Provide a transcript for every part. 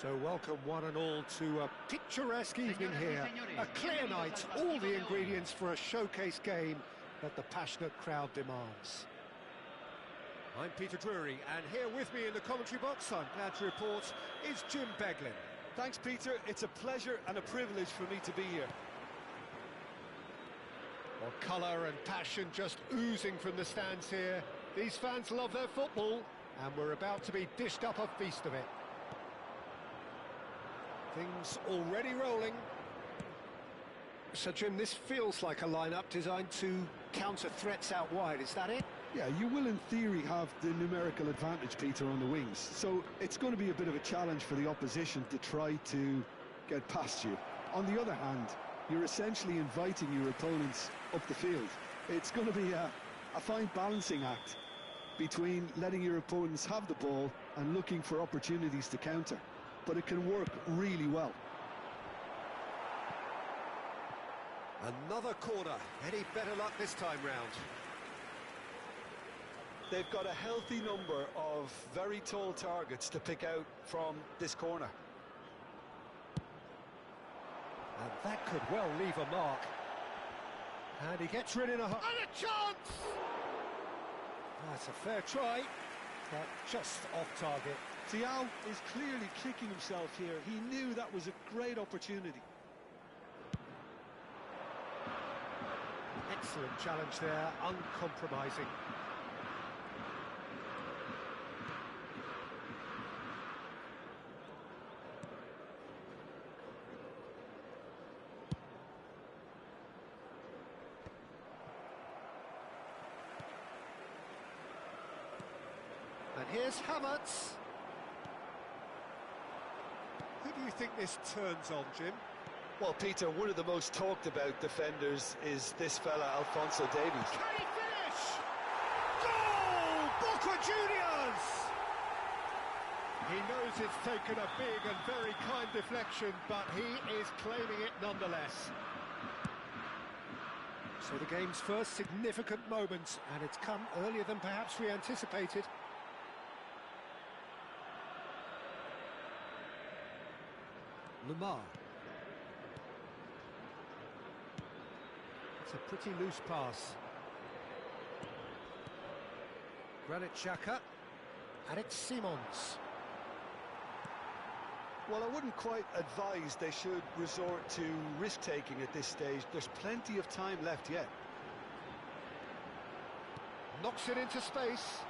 So welcome one and all to a picturesque evening here. A clear night, all the ingredients for a showcase game that the passionate crowd demands. I'm Peter Drury, and here with me in the commentary box, I'm glad to report, is Jim Beglin. Thanks, Peter. It's a pleasure and a privilege for me to be here. Well, colour and passion just oozing from the stands here. These fans love their football, and we're about to be dished up a feast of it. Things already rolling. So, Jim, this feels like a lineup designed to counter threats out wide, is that it? Yeah, you will in theory have the numerical advantage, Peter, on the wings. So it's going to be a bit of a challenge for the opposition to try to get past you. On the other hand, you're essentially inviting your opponents up the field. It's going to be a fine balancing act between letting your opponents have the ball and looking for opportunities to counter. But it can work really well. Another corner. Any better luck this time round? They've got a healthy number of very tall targets to pick out from this corner. And that could well leave a mark. And he gets rid in a... And a chance! That's a fair try, but just off target. Thiaw is clearly kicking himself here. He knew that was a great opportunity. Excellent challenge there, uncompromising. And here's Havertz. Who do you think this turns on, Jim? Well, Peter, one of the most talked about defenders is this fella, Alphonso Davies. Can he finish? Goal! Boca Juniors! He knows it's taken a big and very kind deflection, but he is claiming it nonetheless. So the game's first significant moment, and it's come earlier than perhaps we anticipated. Lemar. It's a pretty loose pass. Granit Xhaka. And it's Simons. Well, I wouldn't quite advise they should resort to risk-taking at this stage. There's plenty of time left yet. Knocks it into space.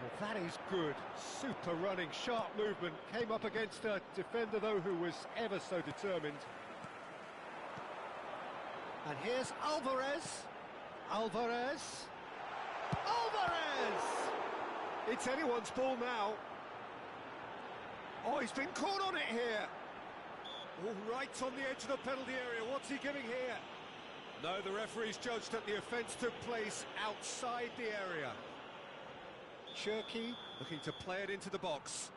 Well, that is good. Super running, sharp movement. Came up against a defender, though, who was ever so determined. And here's Alvarez. Alvarez. Alvarez! It's anyone's ball now. Oh, he's been caught on it here. All right on the edge of the penalty area. What's he giving here? No, the referee's judged that the offence took place outside the area. Cherki looking to play it into the box.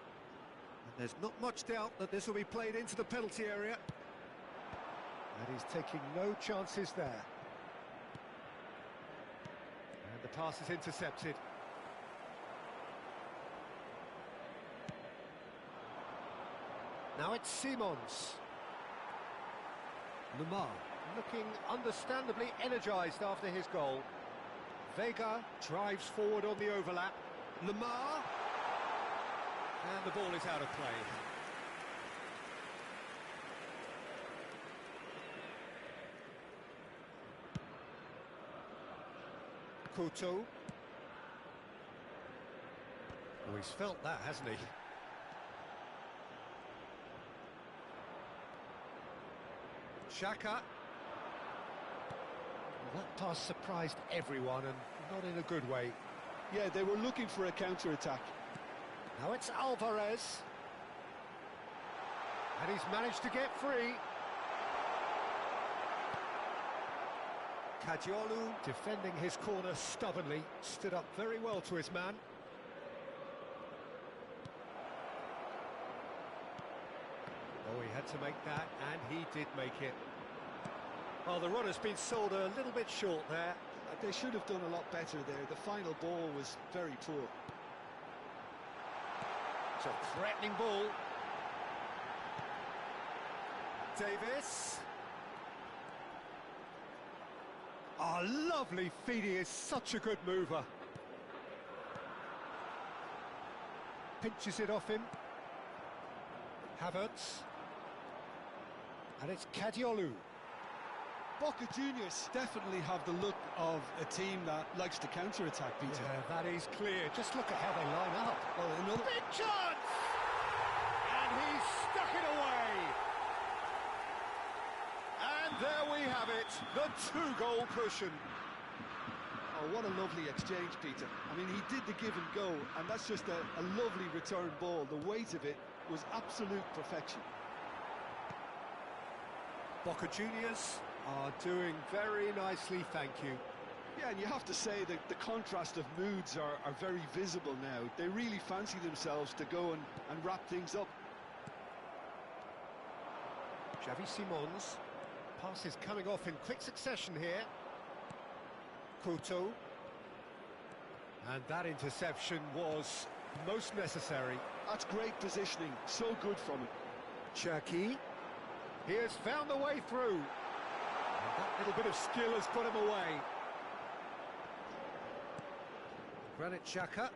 And there's not much doubt that this will be played into the penalty area. And he's taking no chances there. And the pass is intercepted. Now it's Simons. Lemar looking understandably energised after his goal. Vega drives forward on the overlap. Lemar. And the ball is out of play. Couto. Oh, he's felt that, hasn't he? Xhaka. Well, that pass surprised everyone, and not in a good way. Yeah, they were looking for a counter-attack. Now it's Alvarez. And he's managed to get free. Caggiolu defending his corner stubbornly, stood up very well to his man. Oh, he had to make that, and he did make it. Well, the run has been sold a little bit short there. They should have done a lot better there. The final ball was very poor. It's a threatening ball. Davis. Ah, lovely feed. He is such a good mover. Pinches it off him. Havertz. And it's Kadiolu. Boca Juniors definitely have the look of a team that likes to counter-attack, Peter. Yeah, that is clear. Just look at how they line up. Well, another big chance! And he's stuck it away. And there we have it, the two-goal cushion. Oh, what a lovely exchange, Peter. I mean, he did the give and go, and that's just a lovely return ball. The weight of it was absolute perfection. Boca Juniors are doing very nicely, thank you. Yeah, and you have to say that the contrast of moods are very visible now. They really fancy themselves to go and wrap things up. Xavi Simons. Pass is coming off in quick succession here. Couto. And that interception was most necessary. That's great positioning, so good from him. Cherki. He has found the way through. And that little bit of skill has put him away. Granit Xhaka.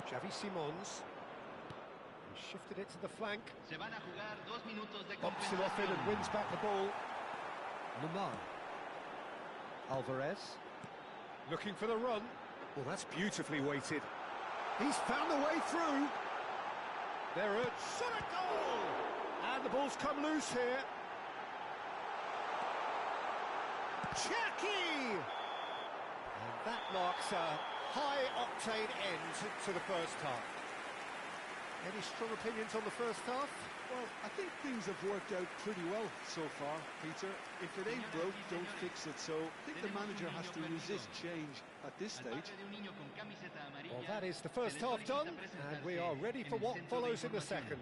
Xavi Simons. He shifted it to the flank. Bumps it off in and wins back the ball. Lamar. Alvarez. Looking for the run. Well, that's beautifully weighted. He's found the way through. There it is. Shot a goal! And the ball's come loose here. Cherki! And that marks a high-octane end to the first half. Any strong opinions on the first half? Well, I think things have worked out pretty well so far, Peter. If it ain't broke, don't fix it. So I think the manager has to resist change at this stage. Well, that is the first half done, and we are ready for what follows in the second.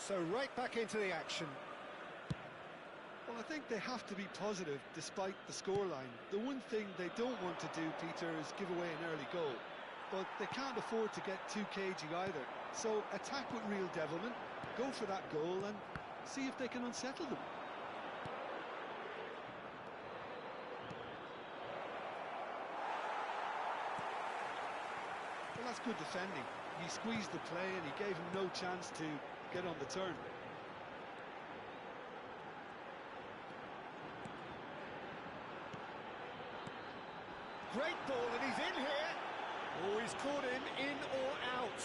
So right back into the action. Well, I think they have to be positive despite the scoreline. The one thing they don't want to do, Peter, is give away an early goal. But they can't afford to get too cagey either. So attack with real devilment, go for that goal and see if they can unsettle them. Well, that's good defending. He squeezed the play and he gave him no chance to get on the turn. Great ball, and he's in here. Oh, he's caught him in or out.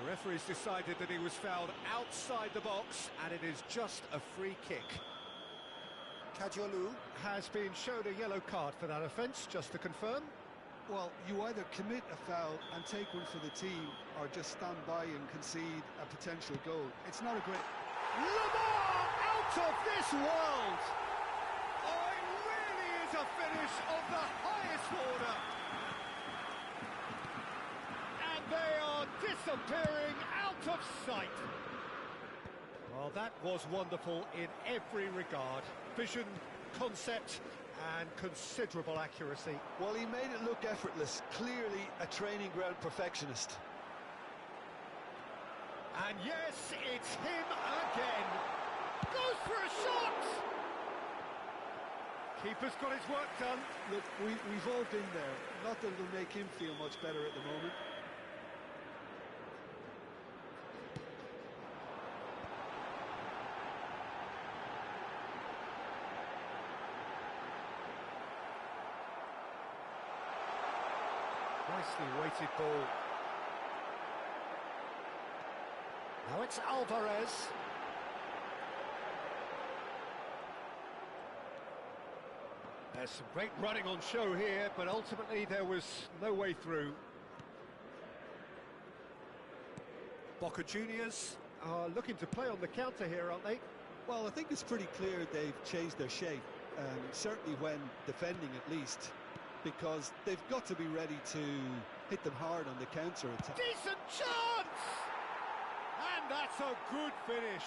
The referee's decided that he was fouled outside the box, and it is just a free kick. Kadiolu has been shown a yellow card for that offence, just to confirm. Well, you either commit a foul and take one for the team, or just stand by and concede a potential goal. It's not a great... Lamar out of this world! Oh, it really is a finish of the highest order. And they are disappearing out of sight. Well, that was wonderful in every regard. Vision, concept, and considerable accuracy. Well, he made it look effortless. Clearly a training ground perfectionist. And yes, it's him again. Goes for a shot! Keeper's got his work done. Look, we've all been there. Not that it'll make him feel much better at the moment. Nicely weighted ball. Now it's Alvarez. There's some great running on show here, but ultimately there was no way through. Boca Juniors are looking to play on the counter here, aren't they? Well, I think it's pretty clear they've changed their shape, certainly when defending at least, because they've got to be ready to hit them hard on the counter-attack. Decent chance! And that's a good finish.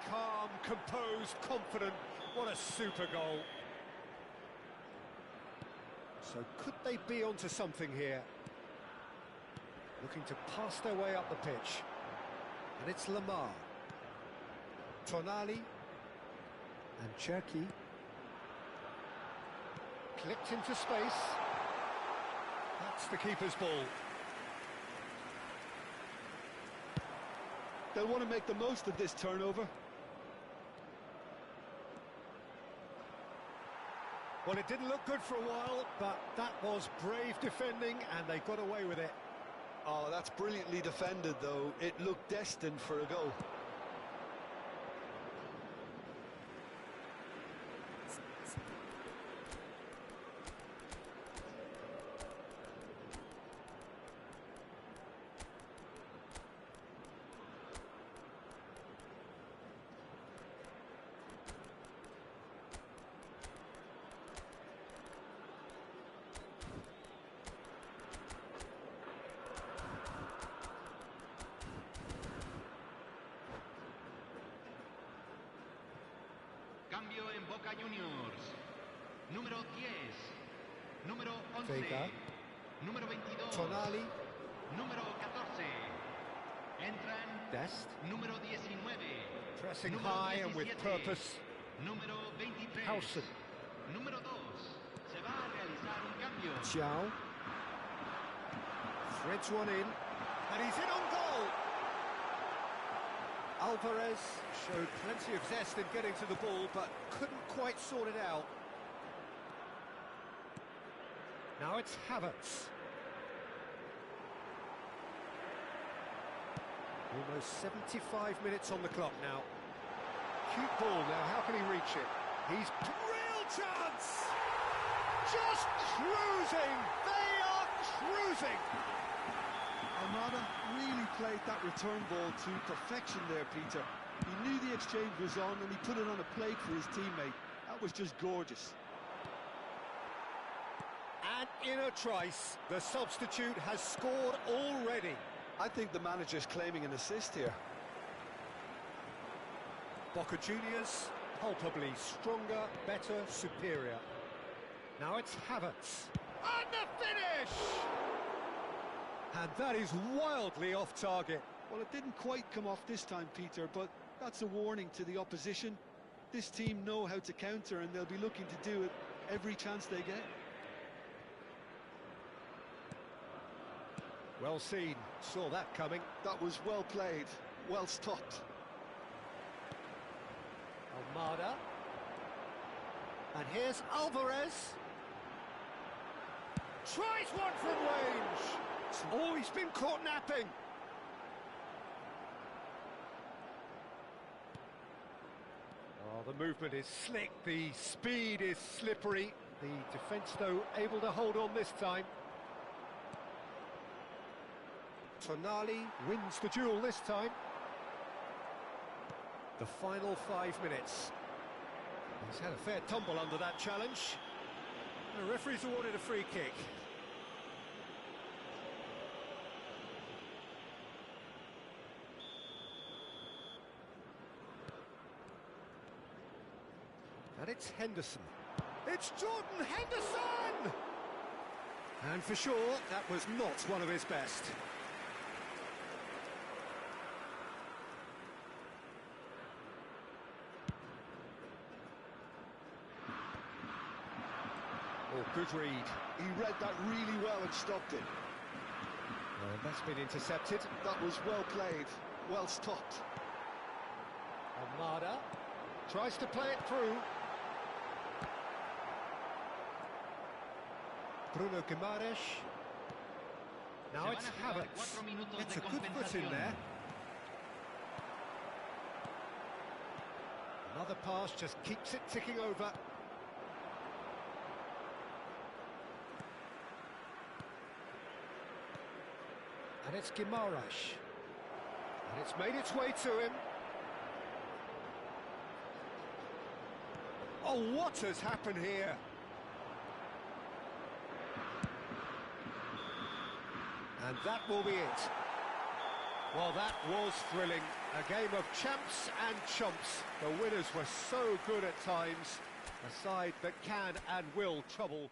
Calm, composed, confident. What a super goal. So could they be onto something here? Looking to pass their way up the pitch. And it's Lamar. Tonali. And Cherki. Clipped into space. That's the keeper's ball. They'll want to make the most of this turnover. Well, it didn't look good for a while, but that was brave defending, and they got away with it. Oh, that's brilliantly defended, though. It looked destined for a goal. Cambio en Boca Juniors. Número 10. Número 11. Vega. Número 22. Tonali. Número 14. Entran. Dest. Número 19. Pressing Número high and with 17. purpose. Número 23. Howson. Número 2. Se va a realizar un cambio. Xiao. Threads one in. And he's in on goal. Alvarez showed plenty of zest in getting to the ball, but couldn't quite sort it out. Now it's Havertz. Almost 75 minutes on the clock now. Cute ball now, how can he reach it? He's real chance! Just cruising! They are cruising! Almada really played that return ball to perfection there, Peter. He knew the exchange was on and he put it on a plate for his teammate. That was just gorgeous. And in a trice, the substitute has scored already. I think the manager's claiming an assist here. Boca Juniors, palpably stronger, better, superior. Now it's Havertz. And the finish! And that is wildly off target. Well, it didn't quite come off this time, Peter, but that's a warning to the opposition. This team know how to counter and they'll be looking to do it every chance they get. Well seen, saw that coming. That was well played, well stopped. Almada. And here's Alvarez. Tries one from range. Oh, he's been caught napping. Oh, the movement is slick, the speed is slippery. The defence, though, able to hold on this time. Tonali wins the duel this time. The final 5 minutes. He's had a fair tumble under that challenge. The referee's awarded a free kick. And it's Henderson. It's Jordan Henderson! And for sure, that was not one of his best. Oh, good read. He read that really well and stopped it. And that's been intercepted. That was well played, well stopped. Almada tries to play it through. Bruno Guimaraes. Now it's Havertz. It's a good foot in there. Another pass just keeps it ticking over. And it's Guimaraes. And it's made its way to him. Oh, what has happened here? And that will be it. Well, that was thrilling. A game of champs and chumps. The winners were so good at times. A side that can and will trouble.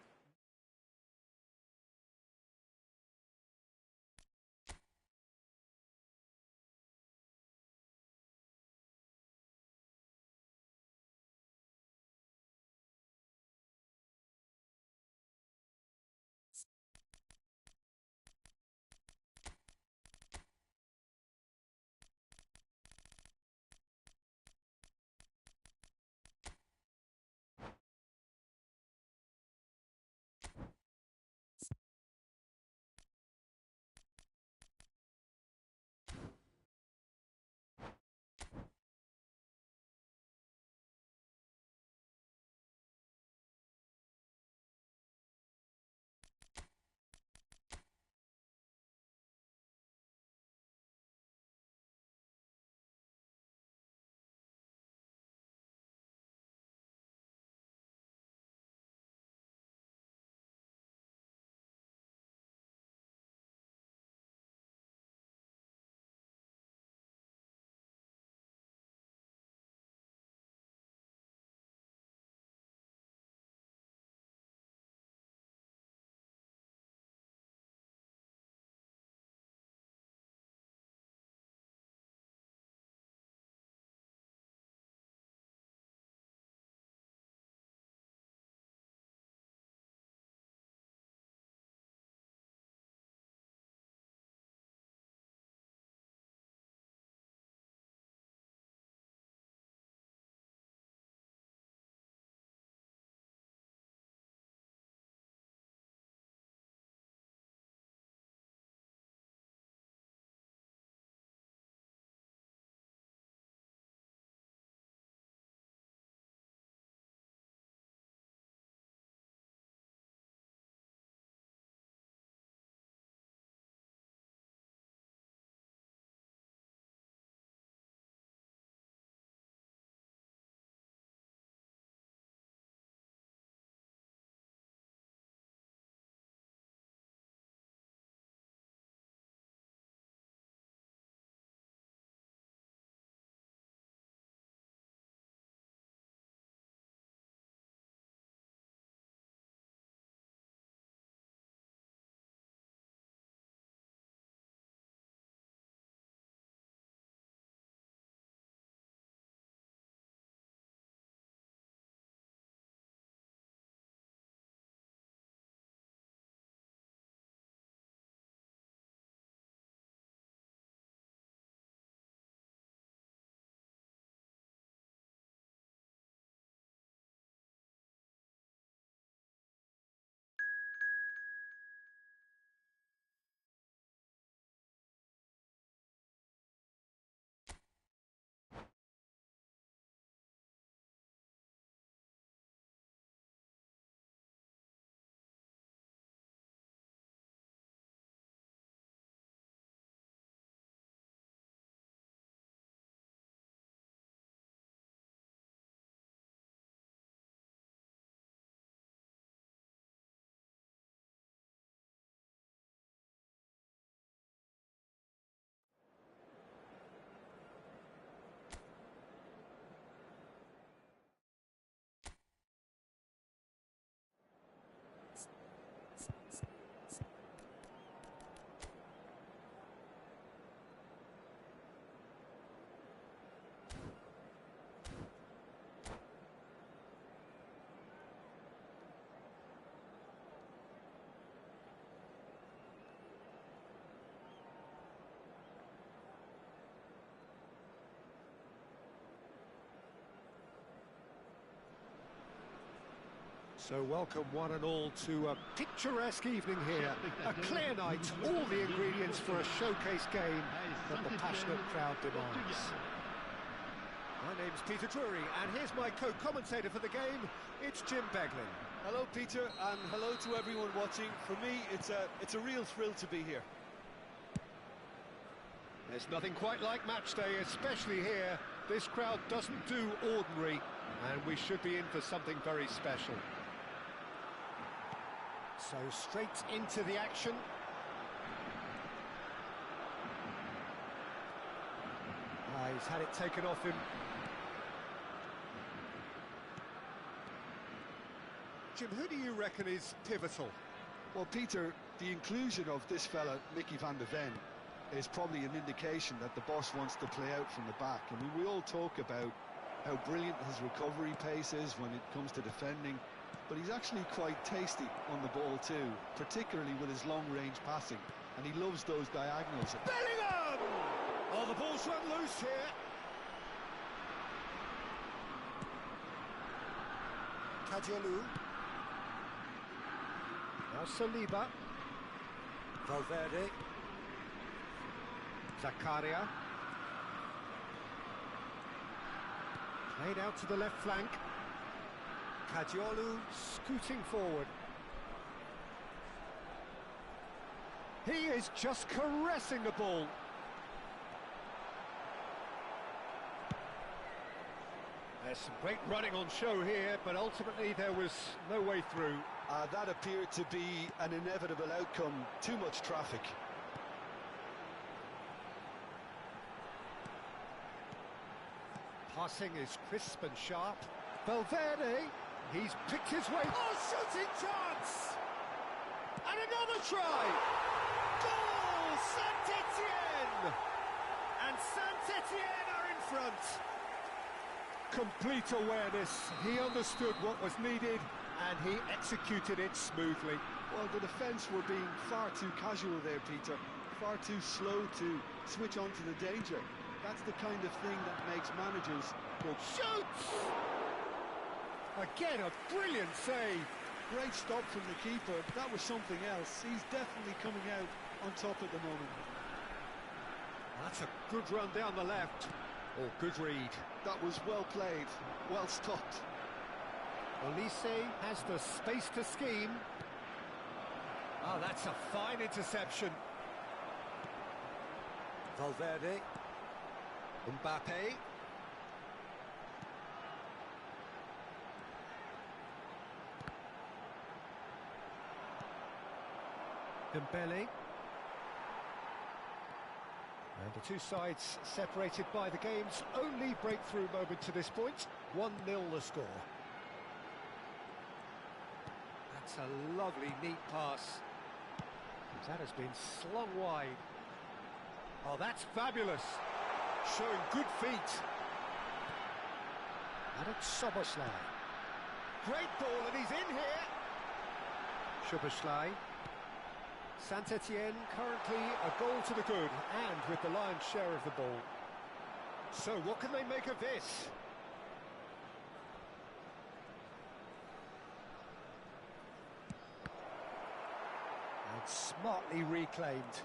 So welcome one and all to a picturesque evening here. A clear night, all the ingredients for a showcase game that the passionate crowd demands. My name's Peter Drury, and here's my co-commentator for the game. It's Jim Beglin. Hello, Peter, and hello to everyone watching. For me, it's a real thrill to be here. There's nothing quite like match day, especially here. This crowd doesn't do ordinary, and we should be in for something very special. So straight into the action. He's had it taken off him. Jim, who do you reckon is pivotal? Well, Peter, the inclusion of this fella, Mickey van de Ven, is probably an indication that the boss wants to play out from the back. I mean, we all talk about how brilliant his recovery pace is when it comes to defending, but he's actually quite tasty on the ball too, particularly with his long-range passing, and he loves those diagonals. Bellingham! Oh, the ball's run loose here. Kadiolu. Now Saliba. Valverde. Zakaria. Played out to the left flank. Kadiolu scooting forward. He is just caressing the ball. There's some great running on show here, but ultimately there was no way through. That appeared to be an inevitable outcome. Too much traffic. Passing is crisp and sharp. Valverde, he's picked his way. Oh, shooting chance! And another try! Goal! Saint-Etienne! And Saint-Etienne are in front. Complete awareness. He understood what was needed, and he executed it smoothly. Well, the defence were being far too casual there, Peter. Far too slow to switch on to the danger. That's the kind of thing that makes managers go. Shoots! Again, a brilliant save. Great stop from the keeper. That was something else. He's definitely coming out on top at the moment. That's a good run down the left. Oh, good read. That was well played, well stopped. Olise has the space to scheme. Oh, that's a fine interception. Valverde. Mbappe. Dembele. And the two sides separated by the game's only breakthrough moment to this point. 1-0 the score. That's a lovely, neat pass. That has been slung wide. Oh, that's fabulous. Showing good feet. And it's Szoboszlai. Great ball, and he's in here. Szoboszlai. Saint-Etienne currently a goal to the good, and with the lion's share of the ball. So what can they make of this? And smartly reclaimed.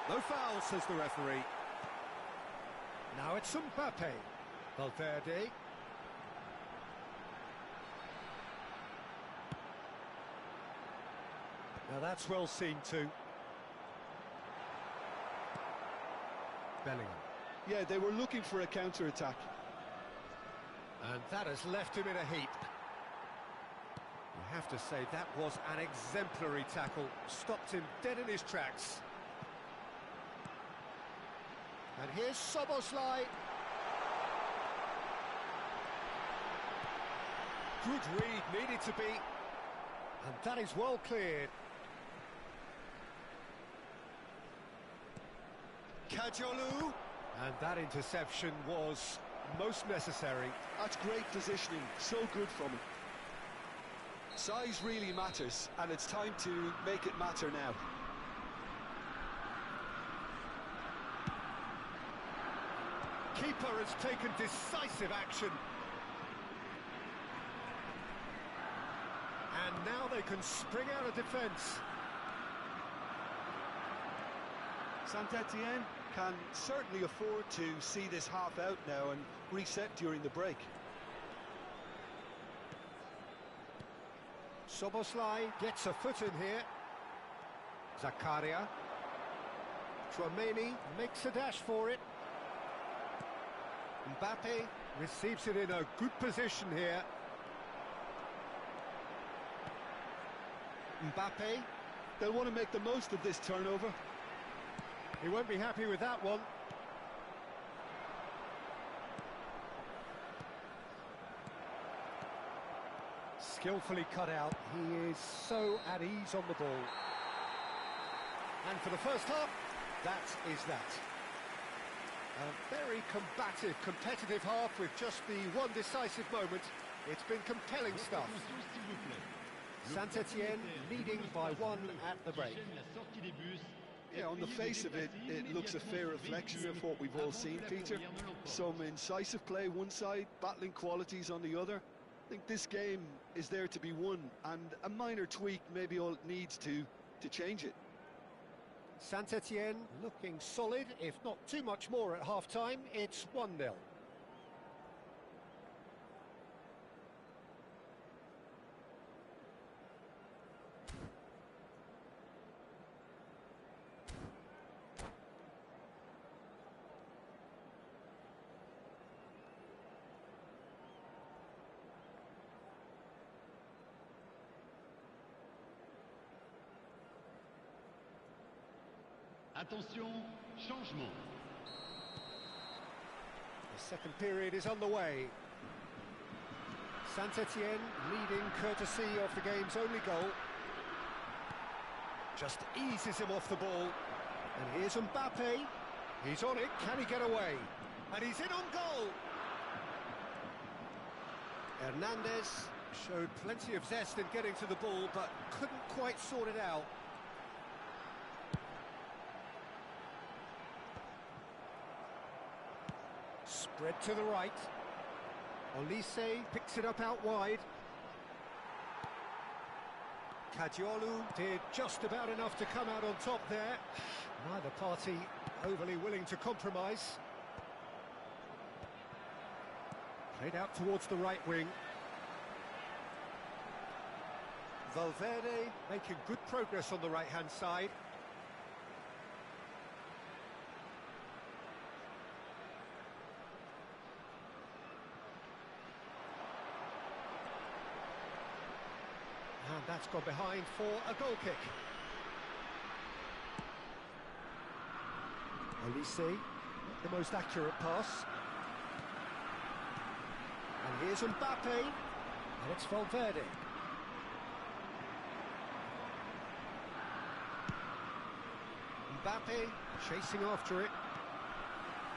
No foul, says the referee. Now it's Mbappe. Valverde. Now that's well seen too. Bellingham. Yeah, they were looking for a counter-attack. And that has left him in a heap. You have to say that was an exemplary tackle. Stopped him dead in his tracks. And here's Szoboszlai. Good read, needed to be. And that is well cleared. Kadiolu. And that interception was most necessary. That's great positioning, so good from him. Size really matters, and it's time to make it matter now. Keeper has taken decisive action. And now they can spring out of defence. Saint-Etienne can certainly afford to see this half out now and reset during the break. Szoboszlai gets a foot in here. Zakaria. Tchouaméni makes a dash for it. Mbappe receives it in a good position here. Mbappe. They'll want to make the most of this turnover. He won't be happy with that one. Skillfully cut out. He is so at ease on the ball. And for the first half, that is that. A very combative, competitive half with just the one decisive moment. It's been compelling stuff. Saint-Etienne leading by 1 at the break. Yeah, on the face of it, it looks a fair reflection of what we've all seen, Peter. Some incisive play one side, battling qualities on the other. I think this game is there to be won, and a minor tweak maybe all it needs to change it. Saint-Etienne looking solid, if not too much more at half-time. It's 1-0. Attention, changement. The second period is underway. Saint-Etienne leading courtesy of the game's only goal. Just eases him off the ball. And here's Mbappe. He's on it, can he get away? And he's in on goal! Hernandez showed plenty of zest in getting to the ball, but couldn't quite sort it out. Spread to the right. Olise picks it up out wide. Kadiolu did just about enough to come out on top there. Neither party overly willing to compromise. Played out towards the right wing. Valverde making good progress on the right-hand side. And that's gone behind for a goal kick. Olise, not the most accurate pass. And here's Mbappe, and it's Valverde. Mbappe chasing after it.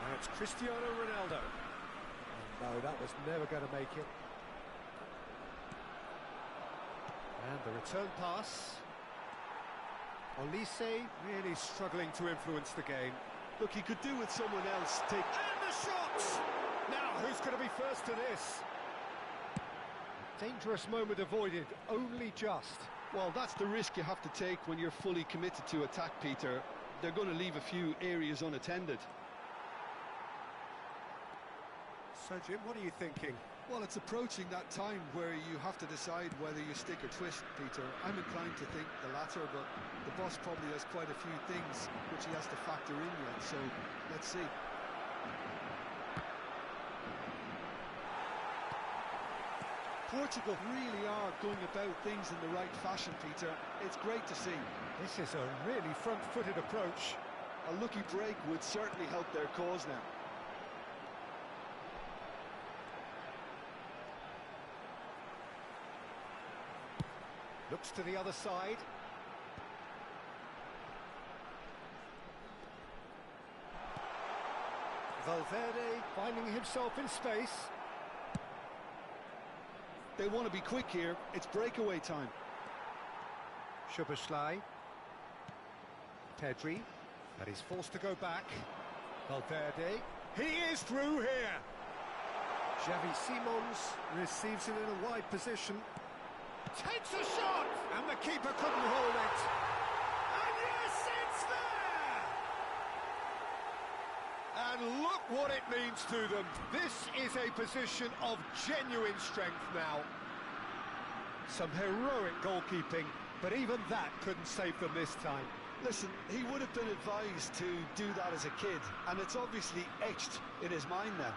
And it's Cristiano Ronaldo. And no, that was never going to make it. And the return pass. Olise really struggling to influence the game. Look, he could do with someone else take... And the shot! Now, who's going to be first to this? Dangerous moment avoided, only just. Well, that's the risk you have to take when you're fully committed to attack, Peter. They're going to leave a few areas unattended. So, Jim, what are you thinking? Well, it's approaching that time where you have to decide whether you stick or twist, Peter. I'm inclined to think the latter, but the boss probably has quite a few things which he has to factor in yet, so let's see. Portugal really are going about things in the right fashion, Peter. It's great to see. This is a really front-footed approach. A lucky break would certainly help their cause now. Looks to the other side. Valverde finding himself in space. They want to be quick here. It's breakaway time. Szoboszlai. Pedri. But he's forced to go back. Valverde. He is through here. Xavi Simons receives it in a wide position. Takes a shot! And the keeper couldn't hold it. And yes, it's there! And look what it means to them. This is a position of genuine strength now. Some heroic goalkeeping, but even that couldn't save them this time. Listen, he would have been advised to do that as a kid, and it's obviously etched in his mind now.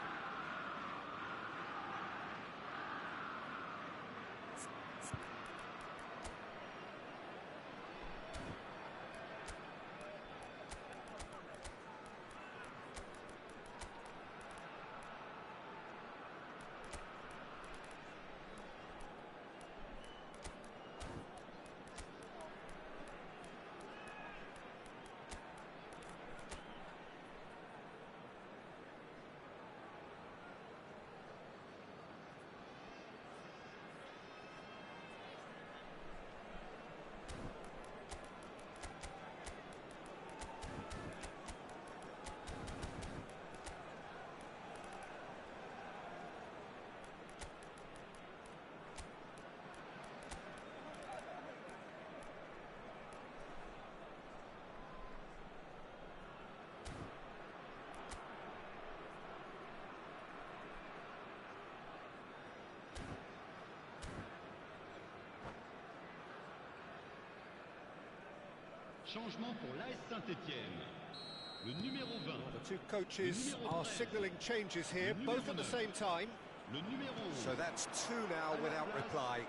Changement pour l'AS Saint-Étienne. Le numéro 20. The two coaches are signalling changes here, both at the same time. Le numéro 11. So that's two now without reply.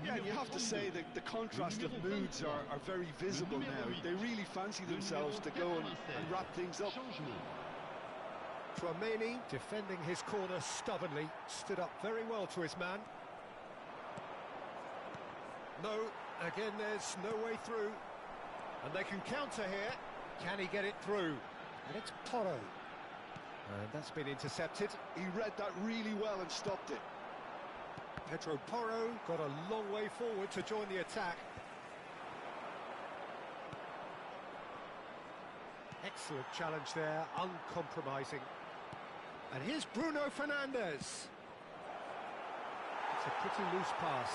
Yeah, and you have to say that the contrast of moods are very visible now. They really fancy themselves to go and wrap things up. Changement. Tchouaméni, defending his corner stubbornly, stood up very well to his man. No, again there's no way through. And they can counter here. Can he get it through? And it's Porro. And that's been intercepted. He read that really well and stopped it. Pedro Porro got a long way forward to join the attack. Excellent challenge there, uncompromising. And here's Bruno Fernandes. It's a pretty loose pass.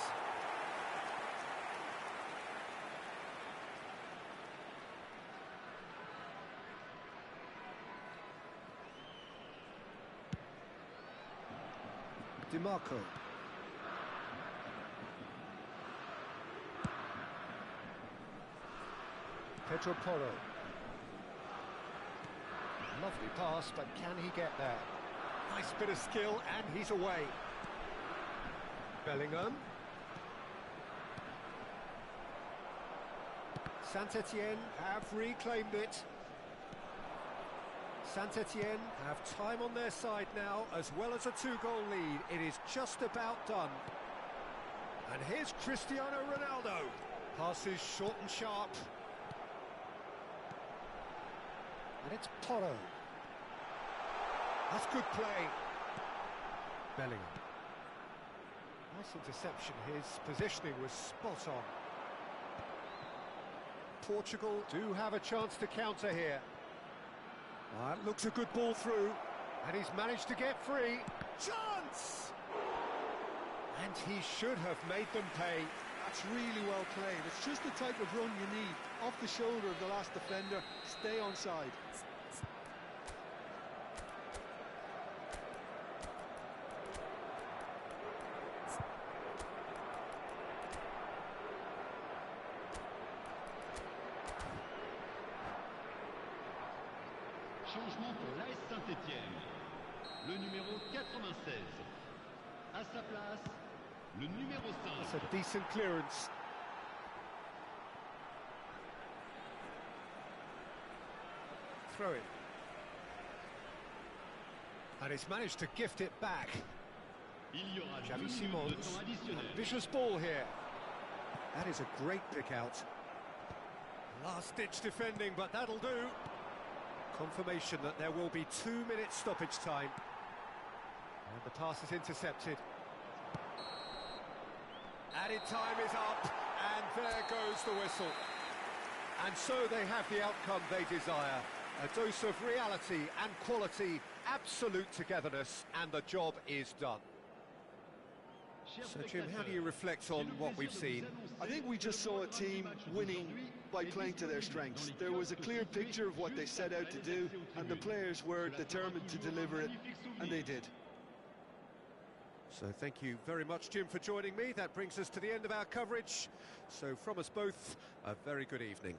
DiMarco. Pedro Porro. Lovely pass, but can he get there? Nice bit of skill, and he's away. Bellingham. Saint-Étienne have reclaimed it. Saint-Étienne have time on their side now, as well as a two-goal lead. It is just about done. And here's Cristiano Ronaldo. Passes short and sharp. And it's Porro. That's good play. Bellingham. Nice interception. His positioning was spot on. Portugal do have a chance to counter here. That looks a good ball through, and he's managed to get free. Chance! And he should have made them pay. That's really well played. It's just the type of run you need. Off the shoulder of the last defender, stay onside. Changement pour l'AS Saint-Étienne. Le numéro 96. À sa place, le numéro 5. That's a decent clearance. Throw it. And he's managed to gift it back. Il y aura 2 Xavi minutes de Simons. temps additionnel. Ambitious ball here. That is a great pick out. Last-ditch defending, but that'll do. Confirmation that there will be 2 minutes stoppage time. And the pass is intercepted. Added time is up, and there goes the whistle. And so they have the outcome they desire. A dose of reality and quality, absolute togetherness, and the job is done. So, Jim, how do you reflect on what we've seen? I think we just saw a team winning by playing to their strengths. There was a clear picture of what they set out to do, and the players were determined to deliver it, and they did. So thank you very much, Jim, for joining me. That brings us to the end of our coverage. So from us both, a very good evening.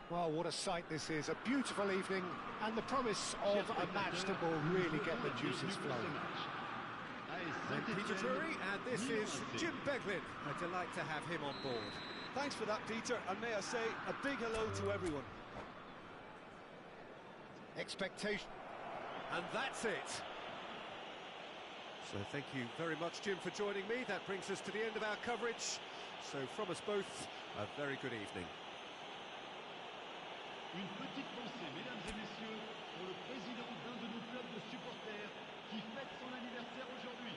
Well, what a sight this is. A beautiful evening and the promise of a match that will really get the juices flowing. I'm Peter Drury, and this is Jim Beglin. A delight to have him on board. Thanks for that, Peter, and may I say a big hello to everyone. Expectation. And that's it. So thank you very much, Jim, for joining me. That brings us to the end of our coverage. So from us both, a very good evening. Une petite pensée, mesdames et messieurs, pour le président d'un de nos clubs de supporters qui fête son anniversaire aujourd'hui.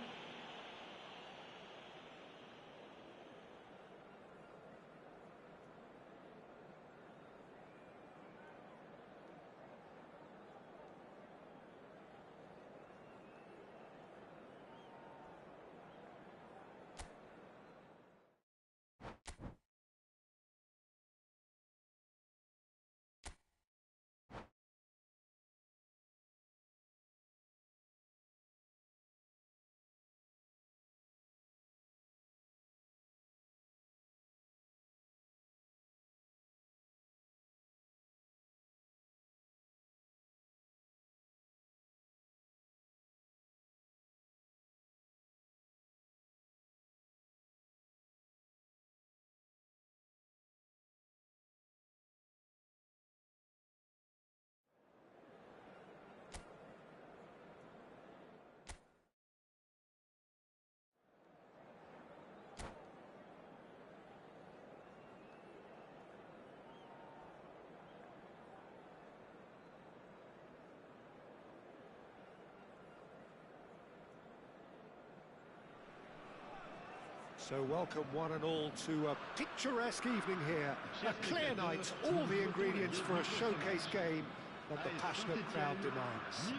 So welcome one and all to a picturesque evening here. A clear night, all the ingredients for a showcase game that the passionate crowd demands.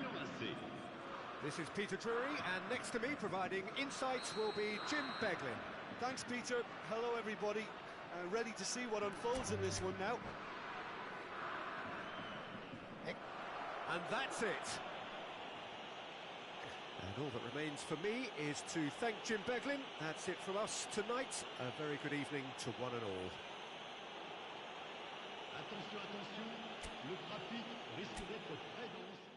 This is Peter Drury, and next to me providing insights will be Jim Beglin. Thanks, Peter. Hello, everybody. Ready to see what unfolds in this one now. And that's it. And all that remains for me is to thank Jim Beglin. That's it from us tonight. A very good evening to one and all. Attention, attention, le trafic risque d'être très dense.